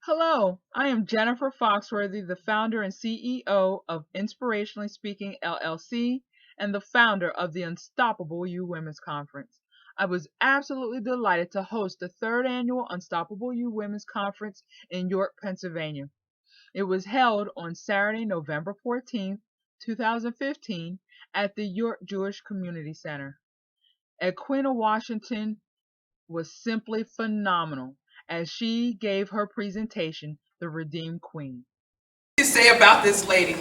Hello, I am Jennifer Foxworthy, the founder and CEO of Inspirationally Speaking LLC and the founder of the Unstoppable You Women's Conference. I was absolutely delighted to host the third annual Unstoppable You Women's Conference in York, Pennsylvania. It was held on Saturday, November 14th, 2015, at the York Jewish Community Center. Edquina Washington was simply phenomenal as she gave her presentation, The Redeemed Queen. You say about this lady,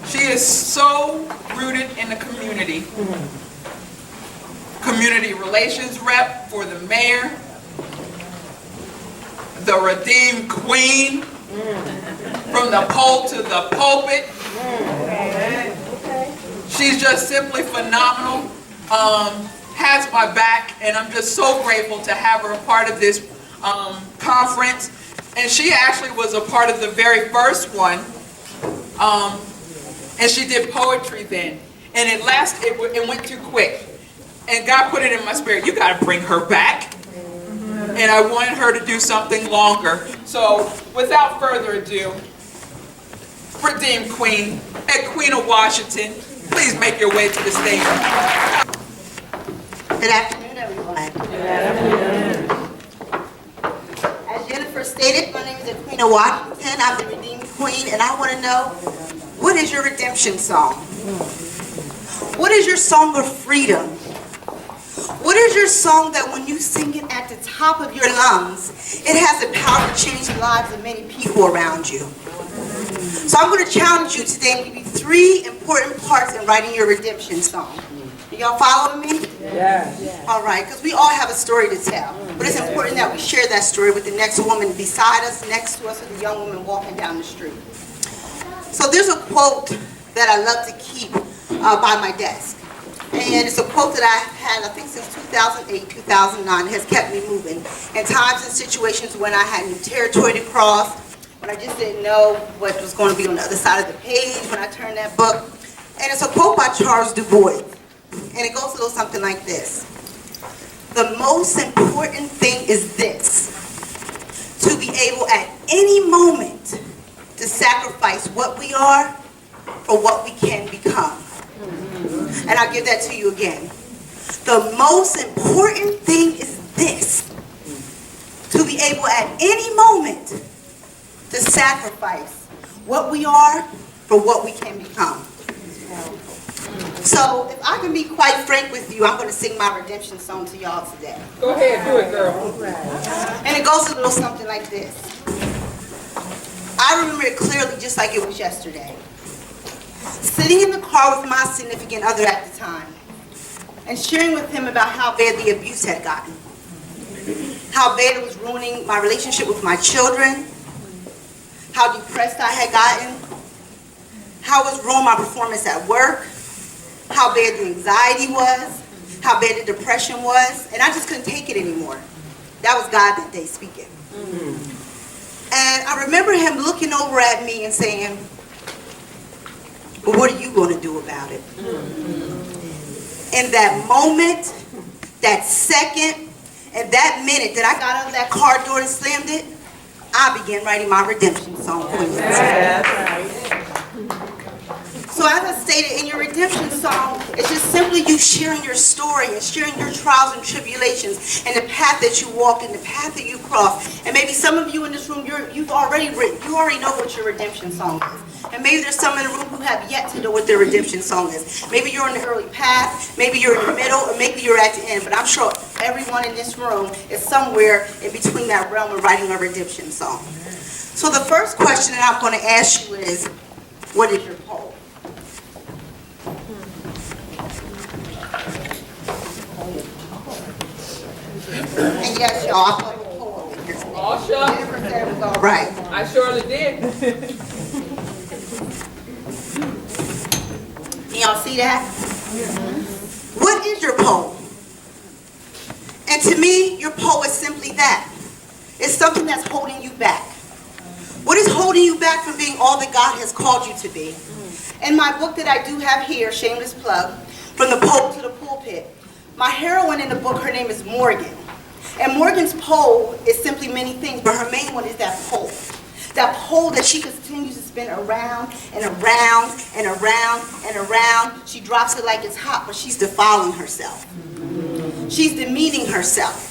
she is so rooted in the community. Community relations rep for the mayor, the Redeemed Queen, from the pole to the pulpit. She's just simply phenomenal. Has my back, and I'm just so grateful to have her a part of this conference. And she actually was a part of the very first one, and she did poetry then, and it went too quick, and God put it in my spirit, you got to bring her back, and I wanted her to do something longer. So without further ado, Redeemed Queen, Edquina Washington, please make your way to the stage. Good afternoon, everyone. Good afternoon. As Jennifer stated, my name is Edquina Washington. I'm the Redeemed Queen, and I want to know, what is your redemption song? What is your song of freedom? What is your song that when you sing it at the top of your lungs, it has the power to change the lives of many people around you? So I'm going to challenge you today and give you 3 important parts in writing your redemption song. Y'all following me? Yeah. All right, because we all have a story to tell. But it's important that we share that story with the next woman beside us, next to us, or the young woman walking down the street. So there's a quote that I love to keep by my desk. And it's a quote that I've had, I think, since 2008, 2009. It has kept me moving. In times and situations when I had new territory to cross, when I just didn't know what was going to be on the other side of the page, when I turned that book. And it's a quote by Charles Du Bois. And it goes a little something like this. The most important thing is this: to be able at any moment to sacrifice what we are for what we can become. And I'll give that to you again. The most important thing is this: to be able at any moment to sacrifice what we are for what we can become. So, if I can be quite frank with you, I'm going to sing my redemption song to y'all today. Go ahead, do it, girl. And it goes a little something like this. I remember it clearly, just like it was yesterday. Sitting in the car with my significant other at the time, and sharing with him about how bad the abuse had gotten. How bad it was ruining my relationship with my children. How depressed I had gotten. How it was ruining my performance at work. How bad the anxiety was, how bad the depression was, and I just couldn't take it anymore. That was God that day speaking. And I remember him looking over at me and saying, "But what are you going to do about it?" In that moment, that second, and that minute that I got out of that car door and slammed it, I began writing my redemption song. So as I stated, in your redemption song, it's just simply you sharing your story and sharing your trials and tribulations and the path that you walk and the path that you cross. And maybe some of you in this room, you already know what your redemption song is. And maybe there's some in the room who have yet to know what their redemption song is. Maybe you're in the early path, maybe you're in the middle, or maybe you're at the end. But I'm sure everyone in this room is somewhere in between that realm of writing a redemption song. So the first question that I'm going to ask you is, what is your pole? And yes, y'all, I put a poll over here. All shucks. Jennifer said it was all right. I surely did. Can y'all see that? What is your pole? And to me, your pole is simply that. It's something that's holding you back. What is holding you back from being all that God has called you to be? In my book that I do have here, shameless plug, From the Pole to the Pulpit, my heroine in the book, her name is Morgan. And Morgan's pole is simply many things, but her main one is that pole. that pole that she continues to spin around and around and around and around. She drops it like it's hot, but she's defiling herself. She's demeaning herself.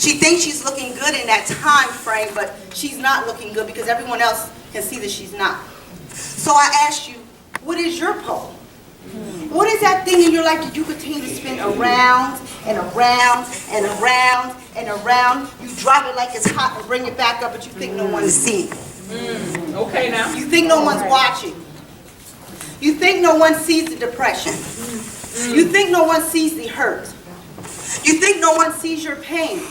She thinks she's looking good in that time frame, but she's not looking good because everyone else can see that she's not. So I ask you, what is your pole? What is that thing in your life that you continue to spin around and around and around and around? You drop it like it's hot and bring it back up, but you think no one is seeing. Okay now. You think no one's watching. You think no one sees the depression. You think no one sees the hurt. You think no one sees your pain.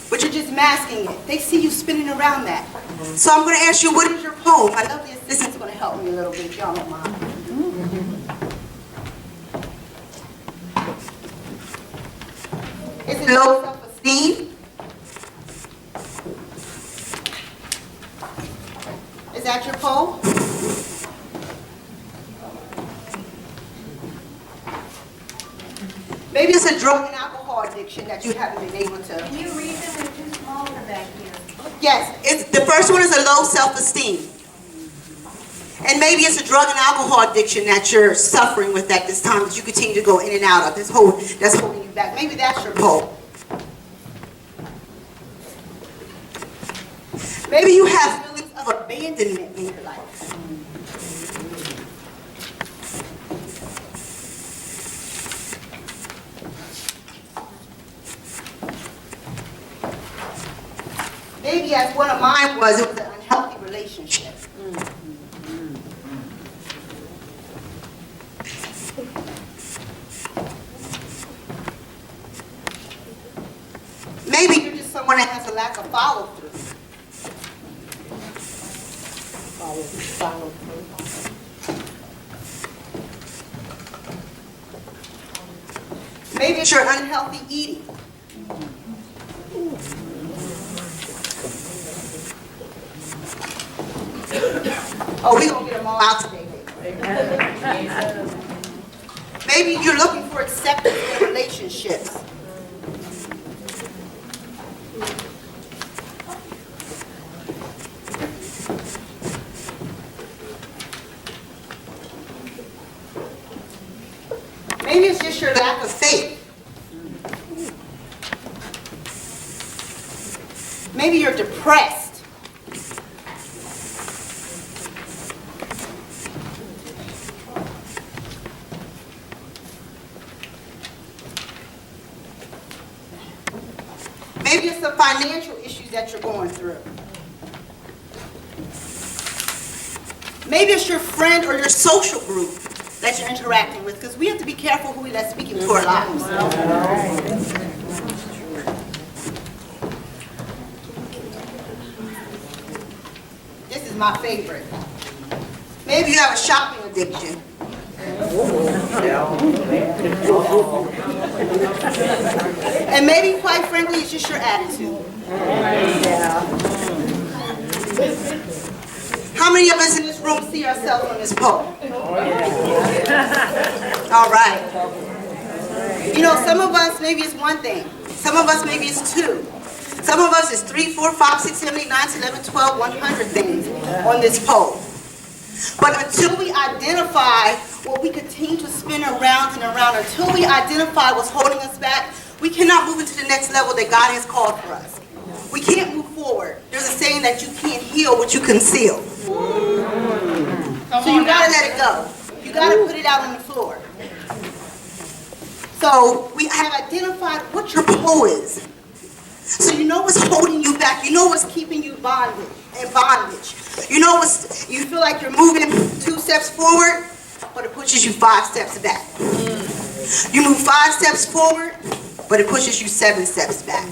But you're just masking it. They see you spinning around that. So I'm going to ask you, what is your pole? My lovely assistant's going to help me a little bit, y'all don't mind. Is it low self-esteem? Is that your pole? Maybe it's a drug and alcohol addiction that you haven't been able to. Can you read them? They're too small for back here. Yes, the first one is a low self-esteem. And maybe it's a drug and alcohol addiction that you're suffering with at this time that you continue to go in and out of. That's holding you back. Maybe that's your pole. Maybe you have feelings of abandonment in your life. Maybe as one of mine was, it was an unhealthy relationship. Maybe you're just someone that has a lack of follow-through. Maybe it's your unhealthy eating. Oh, we're going to get them all out today. Maybe you're looking for acceptance in relationships. Maybe it's just your lack of faith. Maybe you're depressed. Maybe it's some financial issues that you're going through. Maybe it's your friend or your social group that you're interacting with, because we have to be careful who we let speak into our lives. This is my favorite. Maybe you have a shopping addiction. And maybe, quite frankly, it's just your attitude. How many of us in this room see ourselves on this pole? All right. You know, some of us, maybe it's one thing. Some of us, maybe it's two. Some of us is 3, 4, 5, 6, 7, 8, 9, 10, 11, 12, 100 things on this pole. But until we identify what we continue to spin around and around, until we identify what's holding us back, we cannot move into the next level that God has called for us. We can't move forward. There's a saying that you can't heal what you conceal. So you gotta let it go. You gotta put it out on the floor. So we have identified what your pole is. So you know what's holding you back. You know what's keeping you in bondage. You know you feel like you're moving 2 steps forward, but it pushes you 5 steps back. You move 5 steps forward, but it pushes you 7 steps back.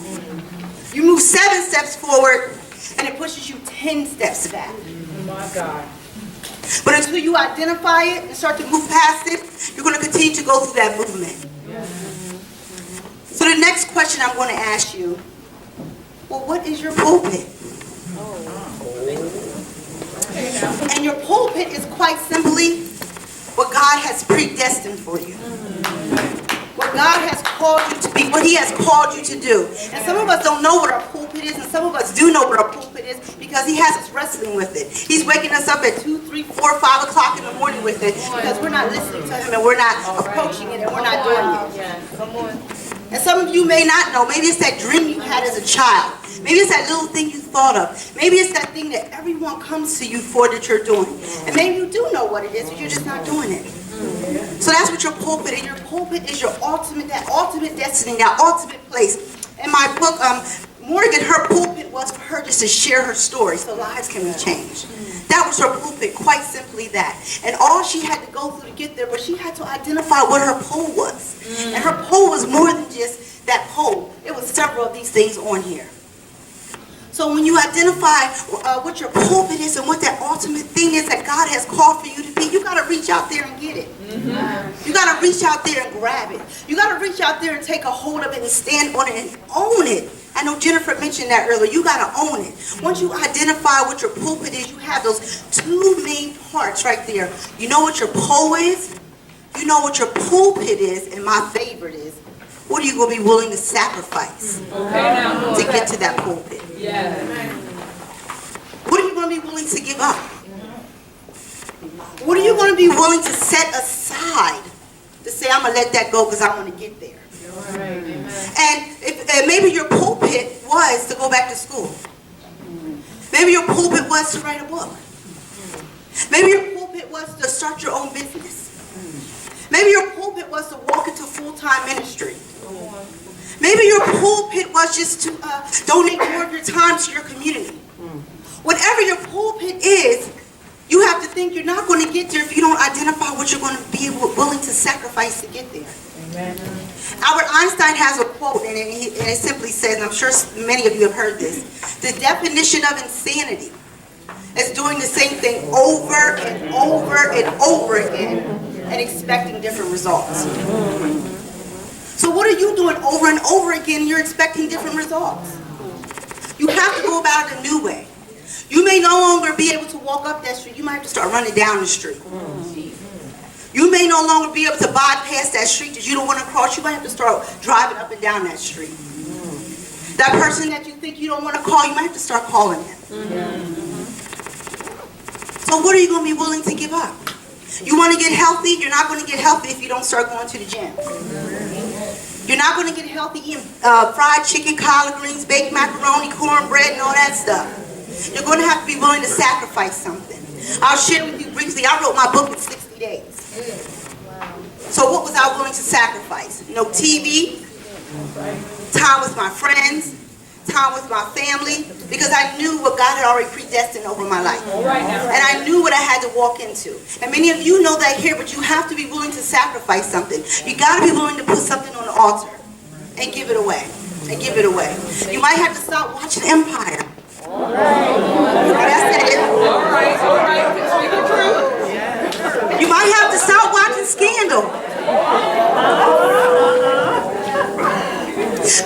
You move 7 steps forward, and it pushes you 10 steps back. Oh my God. But until you identify it and start to move past it, you're going to continue to go through that movement. So the next question I'm going to ask you, well, what is your pulpit? And your pulpit is quite simply what God has predestined for you. What God has called you to be, what He has called you to do. And some of us don't know what our pulpit is, and some of us do know what our pulpit is because because he has us wrestling with it. He's waking us up at 2, 3, 4, 5 o'clock in the morning with it because we're not listening to him and we're not approaching it and we're not doing it. And some of you may not know. Maybe it's that dream you had as a child. Maybe it's that little thing you thought of. Maybe it's that thing that everyone comes to you for that you're doing. And maybe you do know what it is, but you're just not doing it. So that's what your pulpit is. Your pulpit is your ultimate destiny, that ultimate place. In my book, Morgan, her pulpit was for her just to share her story so lives can be changed. That was her pulpit, quite simply that. And all she had to go through to get there was she had to identify what her pole was. And her pole was more than just that pole. It was several of these things on here. So when you identify what your pulpit is and what that ultimate thing is that God has called for you to be, you got to reach out there and get it. You got to reach out there and grab it. You got to reach out there and take a hold of it and stand on it and own it. I know Jennifer mentioned that earlier. You got to own it. Once you identify what your pulpit is, you have those two main parts right there. You know what your pole is. You know what your pulpit is. And my favorite is, what are you going to be willing to sacrifice to get to that pulpit? What are you going to be willing to give up? What are you going to be willing to set aside to say, I'm going to let that go because I want to get there? And maybe your pulpit was to go back to school. Maybe your pulpit was to write a book. Maybe your pulpit was to start your own business. Maybe your pulpit was to walk into full-time ministry. Maybe your pulpit was just to donate more of your time to your community. Whatever your pulpit is, you have to think you're not going to get there if you don't identify what you're going to be willing to sacrifice to get there. Amen. Albert Einstein has a quote, and it simply says, and I'm sure many of you have heard this, the definition of insanity is doing the same thing over and over and over again and expecting different results. So what are you doing over and over again and you're expecting different results? You have to go about it a new way. You may no longer be able to walk up that street. You might have to start running down the street. You may no longer be able to bypass that street that you don't want to cross. You might have to start driving up and down that street. That person that you think you don't want to call, you might have to start calling him. So what are you going to be willing to give up? You want to get healthy? You're not going to get healthy if you don't start going to the gym. You're not going to get healthy eating fried chicken, collard greens, baked macaroni, cornbread, and all that stuff. You're going to have to be willing to sacrifice something. I'll share with you briefly. I wrote my book in 60 days. So what was I willing to sacrifice? No TV, time with my friends, time with my family, because I knew what God had already predestined over my life. And I knew what I had to walk into. And many of you know that here, but you have to be willing to sacrifice something. You got to be willing to put something on the altar and give it away. And give it away. You might have to stop watching Empire. That's it. You might have to stop watching Scandal.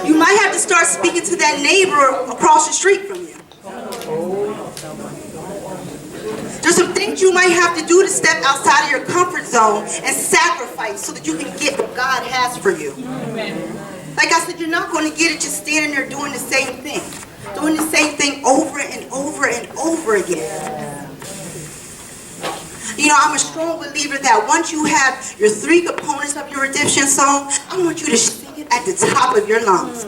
You might have to start speaking to that neighbor across the street from you. There's some things you might have to do to step outside of your comfort zone and sacrifice so that you can get what God has for you. Like I said, you're not going to get it just standing there doing the same thing. Doing the same thing over and over and over again. You know, I'm a strong believer that once you have your 3 components of your redemption song, I want you to sing it at the top of your lungs.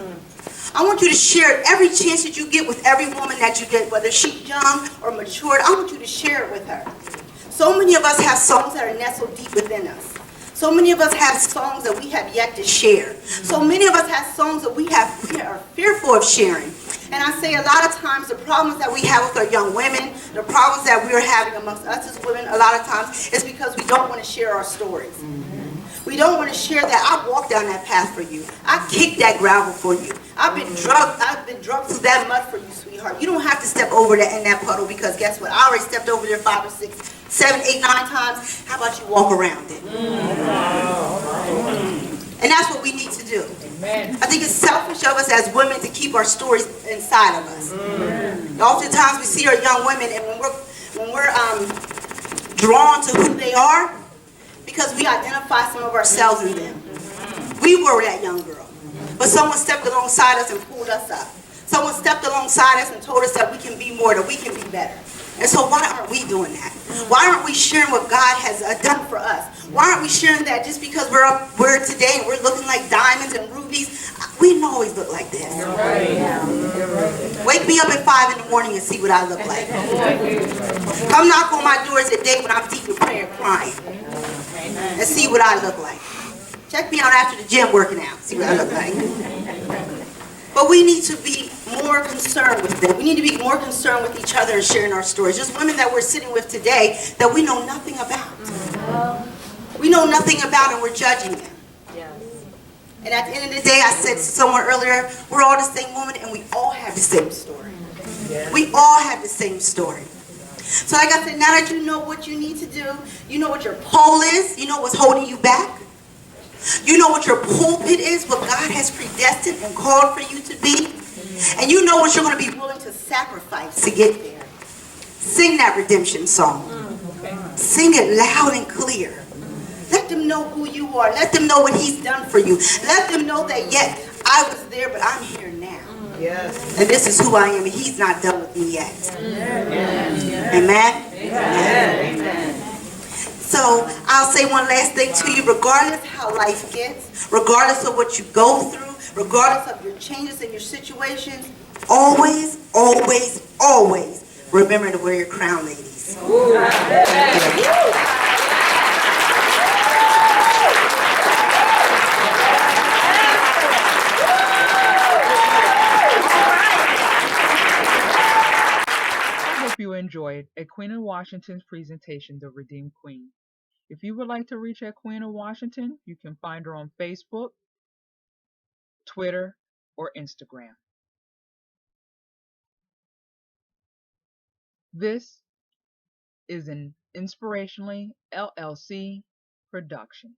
I want you to share it every chance that you get with every woman that you get, whether she's young or matured. I want you to share it with her. So many of us have songs that are nestled deep within us. So many of us have songs that we have yet to share. So many of us have songs that we are fearful of sharing. And I say a lot of times the problems that we have with our young women, the problems that we are having amongst us as women a lot of times is because we don't want to share our stories. We don't want to share that I walked down that path for you. I kicked that gravel for you. I've been drugged through that mud for you, sweetheart. You don't have to step over that in that puddle because guess what? I already stepped over there 5 or 6, 7, 8, 9 times. How about you walk around it? And that's what we need to do. I think it's selfish of us as women to keep our stories inside of us. Oftentimes we see our young women, and when we're drawn to who they are, because we identify some of ourselves in them. We were that young girl, but someone stepped alongside us and pulled us up. Someone stepped alongside us and told us that we can be more, that we can be better. And so why aren't we doing that? Why aren't we sharing what God has done for us? Why aren't we sharing that just because we're today and we're looking like diamonds and rubies? We didn't always look like this. Wake me up at 5 in the morning and see what I look like. Come knock on my doors at day when I'm deep in prayer crying and see what I look like. Check me out after the gym working out, see what I look like. But we need to be more concerned with them. We need to be more concerned with each other and sharing our stories. Just women that we're sitting with today that we know nothing about. We know nothing about and we're judging them. And at the end of the day, I said to someone earlier, we're all the same woman and we all have the same story. We all have the same story. So like I said, now that you know what you need to do, you know what your pole is, you know what's holding you back, you know what your pulpit is, what God has predestined and called for you to be, and you know what you're going to be willing to sacrifice to get there. Sing that redemption song. Sing it loud and clear. Let them know who you are. Let them know what He's done for you. Let them know that, yet I was there, but I'm here now. Yes. And this is who I am, and He's not done with me yet. Amen? Amen. Amen. So I'll say one last thing to you. Regardless how life gets, regardless of what you go through, regardless of your changes in your situations, always, always, always remember to wear your crown, ladies. I hope you enjoyed Edquina Washington's presentation, The Redeemed Queen. If you would like to reach Edquina Washington, you can find her on Facebook, Twitter, or Instagram. This is an Inspirationally LLC production.